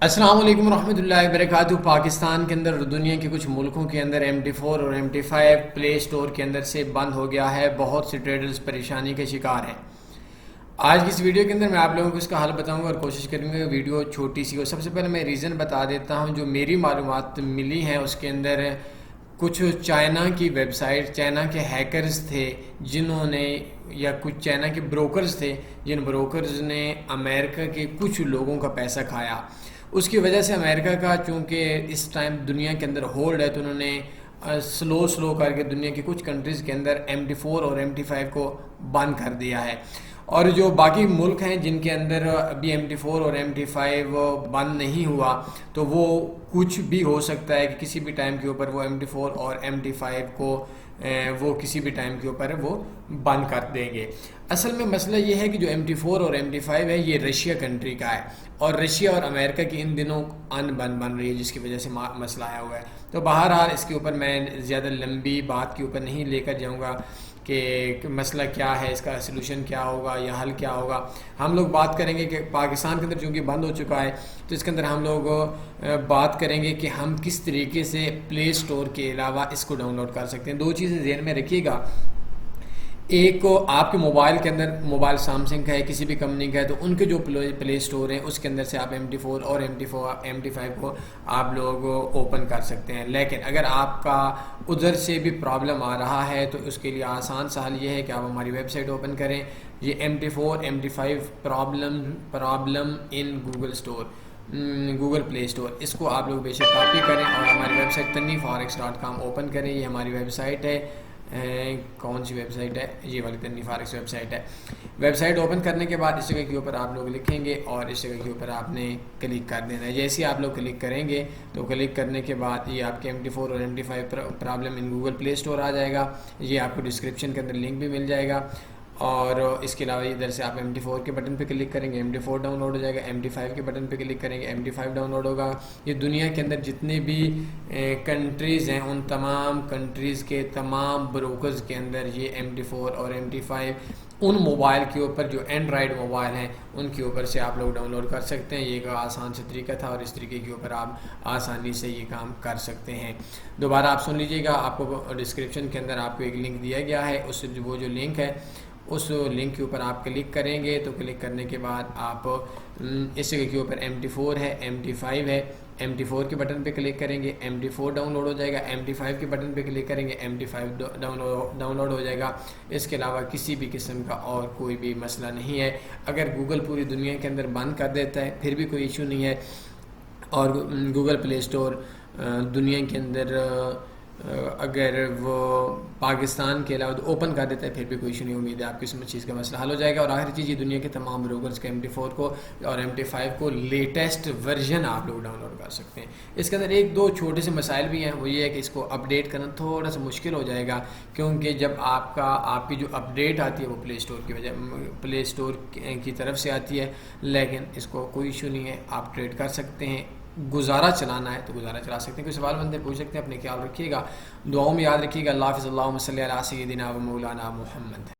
السلام علیکم ورحمۃ اللہ وبرکاتہ۔ پاکستان کے اندر اور دنیا کے کچھ ملکوں کے اندر MT4 اور MT5 پلے اسٹور کے اندر سے بند ہو گیا ہے۔ بہت سے ٹریڈرز پریشانی کے شکار ہیں۔ آج کی اس ویڈیو کے اندر میں آپ لوگوں کو اس کا حل بتاؤں گا اور کوشش کروں گا ویڈیو چھوٹی سی ہو۔ سب سے پہلے میں ریزن بتا دیتا ہوں جو میری معلومات ملی ہیں اس کے اندر کچھ چائنا کی ویب سائٹ، چائنا کے ہیکرز تھے جنہوں نے، یا کچھ چائنا کے بروکرز تھے جن بروکرز نے امریکہ کے کچھ لوگوں کا پیسہ کھایا۔ اس کی وجہ سے امریکہ کا چونکہ اس ٹائم دنیا کے اندر ہولڈ ہے تو انہوں نے سلو کر کے دنیا کی کچھ کنٹریز کے اندر MT4 اور MT5 کو بند کر دیا ہے، اور جو باقی ملک ہیں جن کے اندر ابھی MT4 اور MT5 بند نہیں ہوا تو وہ کچھ بھی ہو سکتا ہے کہ کسی بھی ٹائم کے اوپر وہ MT4 اور MT5 کو وہ کسی بھی ٹائم کے اوپر وہ بند کر دیں گے۔ اصل میں مسئلہ یہ ہے کہ جو MT4 اور MT5 ہے یہ رشیا کنٹری کا ہے، اور رشیا اور امریکہ کی ان دنوں بن رہی ہے جس کی وجہ سے مسئلہ آیا ہوا ہے۔ تو بہرحال اس کے اوپر میں زیادہ لمبی بات کے اوپر نہیں لے کر جاؤں گا کہ مسئلہ کیا ہے، اس کا سلوشن کیا ہوگا یا حل کیا ہوگا۔ ہم لوگ بات کریں گے کہ پاکستان کے اندر چونکہ بند ہو چکا ہے تو اس کے اندر ہم لوگ بات کریں گے کہ ہم کس طریقے سے پلے اسٹور کے علاوہ اس کو ڈاؤن لوڈ کر سکتے ہیں۔ دو چیزیں ذہن میں رکھیے گا، ایک کو آپ کے موبائل کے اندر، موبائل سیمسنگ کا ہے کسی بھی کمپنی کا ہے تو ان کے جو پلے اسٹور ہیں اس کے اندر سے آپ MT4 اور MT5 کو آپ لوگ اوپن کر سکتے ہیں۔ لیکن اگر آپ کا ادھر سے بھی پرابلم آ رہا ہے تو اس کے لیے آسان سا حل یہ ہے کہ آپ ہماری ویب سائٹ اوپن کریں۔ یہ MT4 MT5 problem in Google store, Google play store, اس کو آپ لوگ بے شک کاپی کریں اور ہماری ویب سائٹ tanniforex.com اوپن کریں۔ یہ ہماری ویب سائٹ ہے، کون سی ویب سائٹ ہے؟ یہ والی تنی فارکس ویب سائٹ ہے۔ ویب سائٹ اوپن کرنے کے بعد اس جگہ کے اوپر آپ لوگ لکھیں گے اور اس جگہ کے اوپر آپ نے کلک کر دینا ہے۔ جیسے ہی آپ لوگ کلک کریں گے تو کلک کرنے کے بعد یہ آپ کے MT4 اور MT5 problem in Google play store آ جائے گا۔ یہ آپ کو ڈسکرپشن کے اندر لنک بھی مل جائے گا، اور اس کے علاوہ ادھر سے آپ MT4 کے بٹن پہ کلک کریں گے، MT4 ڈاؤن لوڈ ہو جائے گا۔ MT5 کے بٹن پہ کلک کریں گے، MT5 ڈاؤن لوڈ ہوگا۔ یہ دنیا کے اندر جتنے بھی کنٹریز ہیں ان تمام کنٹریز کے تمام بروکرز کے اندر یہ MT4 اور MT5 ان موبائل کے اوپر جو اینڈرائڈ موبائل ہیں ان کے اوپر سے آپ لوگ ڈاؤن لوڈ کر سکتے ہیں۔ یہ ایک آسان سے طریقہ تھا اور اس طریقے کے اوپر آپ آسانی سے یہ کام کر سکتے ہیں۔ دوبارہ آپ سن لیجئے گا، آپ کو ڈسکرپشن کے اندر آپ کو ایک لنک دیا گیا ہے، وہ جو لنک ہے اس لنک کے اوپر آپ کلک کریں گے تو کلک کرنے کے بعد آپ اس جگہ کے اوپر MT4 ہے، MT5 ہے، MT4 کے بٹن پہ کلک کریں گے، MT4 ڈاؤن لوڈ ہو جائے گا۔ MT5 کے بٹن پہ کلک کریں گے، MT5 ڈاؤن لوڈ ہو جائے گا۔ اس کے علاوہ کسی بھی قسم کا اور کوئی بھی مسئلہ نہیں ہے۔ اگر گوگل پوری دنیا کے اندر بند کر دیتا ہے پھر بھی کوئی ایشو نہیں ہے، اور گوگل پلے اسٹور دنیا کے اندر اگر وہ پاکستان کے علاوہ اوپن کر دیتا ہے پھر بھی کوئی ایشو نہیں۔ امید ہے آپ کی اس چیز کا مسئلہ حل ہو جائے گا۔ اور آخری چیز، یہ دنیا کے تمام بروکرز کے MT4 کو اور MT5 کو لیٹسٹ ورژن آپ لوگ ڈاؤن لوڈ کر سکتے ہیں۔ اس کے اندر ایک دو چھوٹے سے مسائل بھی ہیں، وہ یہ ہے کہ اس کو اپڈیٹ کرنا تھوڑا سا مشکل ہو جائے گا، کیونکہ جب آپ کی جو اپڈیٹ آتی ہے وہ پلے اسٹور کی طرف سے آتی ہے، لیکن اس کو کوئی ایشو نہیں ہے، آپ ٹریڈ کر سکتے ہیں۔ گزارا چلانا ہے تو گزارا چلا سکتے ہیں۔ کوئی سوال بندے پوچھ سکتے ہیں، اپنے خیال رکھیے گا، دعاؤں میں یاد رکھیے گا۔ اللہ حافظ، اللہم صلی علی سیدنا و مولانا محمد۔